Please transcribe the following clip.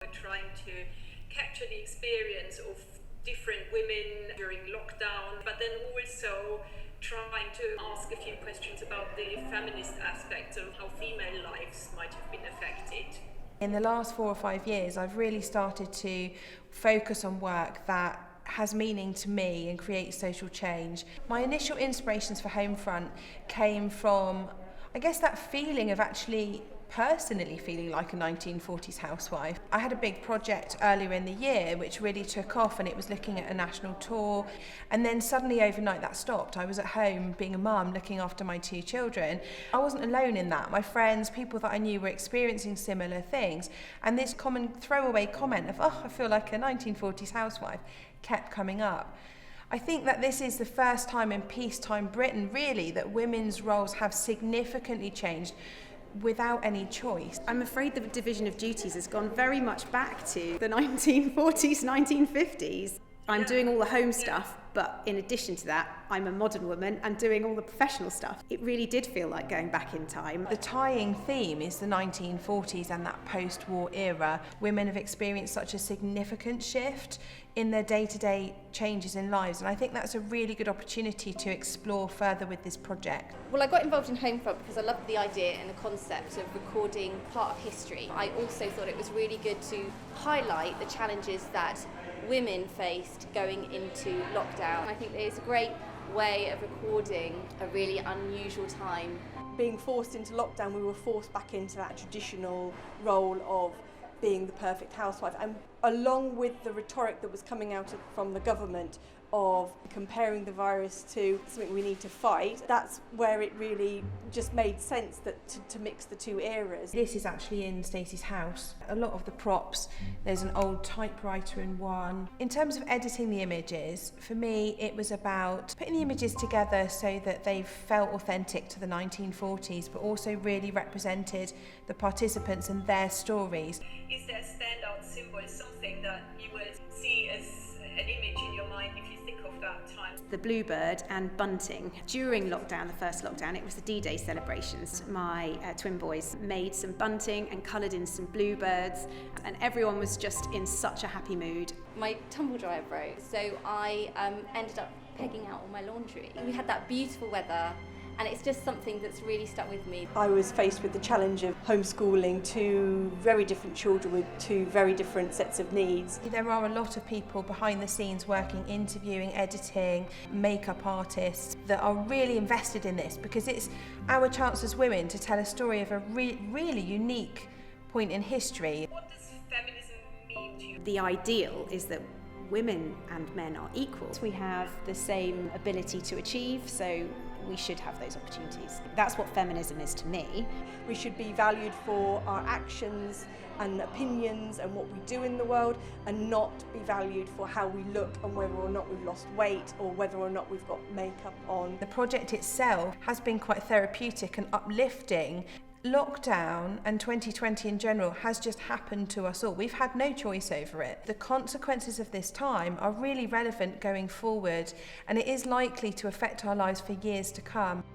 We're trying to capture the experience of different women during lockdown, but then also trying to ask a few questions about the feminist aspects of how female lives might have been affected. In the last 4 or 5 years, I've really started to focus on work that has meaning to me and creates social change. My initial inspirations for Homefront came from, I guess, that feeling of actually personally feeling like a 1940s housewife. I had a big project earlier in the year which really took off, and it was looking at a national tour, and then suddenly overnight that stopped. I was at home being a mum looking after my 2 children. I wasn't alone in that. My friends, people that I knew were experiencing similar things, and this common throwaway comment of, oh, I feel like a 1940s housewife, kept coming up. I think that this is the first time in peacetime Britain really that women's roles have significantly changed without any choice. I'm afraid the division of duties has gone very much back to the 1940s, 1950s. I'm doing all the home stuff, but in addition to that, I'm a modern woman and doing all the professional stuff. It really did feel like going back in time. The tying theme is the 1940s and that post-war era. Women have experienced such a significant shift in their day-to-day changes in lives, and I think that's a really good opportunity to explore further with this project. Well, I got involved in Homefront because I loved the idea and the concept of recording part of history. I also thought it was really good to highlight the challenges that women faced going into lockdown. I think it's a great way of recording a really unusual time. Being forced into lockdown, we were forced back into that traditional role of being the perfect housewife, and along with the rhetoric that was coming out from the government of comparing the virus to something we need to fight, that's where it really just made sense that to mix the two eras. This is actually in Stacey's house. A lot of the props, there's an old typewriter in one. In terms of editing the images, for me it was about putting the images together so that they felt authentic to the 1940s, but also really represented the participants and their stories. Is there a standout symbol, something that you would see as an image in your mind if you think of that time? The bluebird and bunting. During lockdown, the first lockdown, it was the D-Day celebrations. My twin boys made some bunting and coloured in some bluebirds, and everyone was just in such a happy mood. My tumble dryer broke, so I ended up pegging out all my laundry. We had that beautiful weather, and it's just something that's really stuck with me. I was faced with the challenge of homeschooling 2 very different children with 2 very different sets of needs. There are a lot of people behind the scenes working, interviewing, editing, makeup artists that are really invested in this, because it's our chance as women to tell a story of a really unique point in history. What does feminism mean to you? The ideal is that women and men are equal. We have the same ability to achieve, so we should have those opportunities. That's what feminism is to me. We should be valued for our actions and opinions and what we do in the world, and not be valued for how we look and whether or not we've lost weight or whether or not we've got makeup on. The project itself has been quite therapeutic and uplifting. Lockdown and 2020 in general has just happened to us all. We've had no choice over it. The consequences of this time are really relevant going forward, and it is likely to affect our lives for years to come.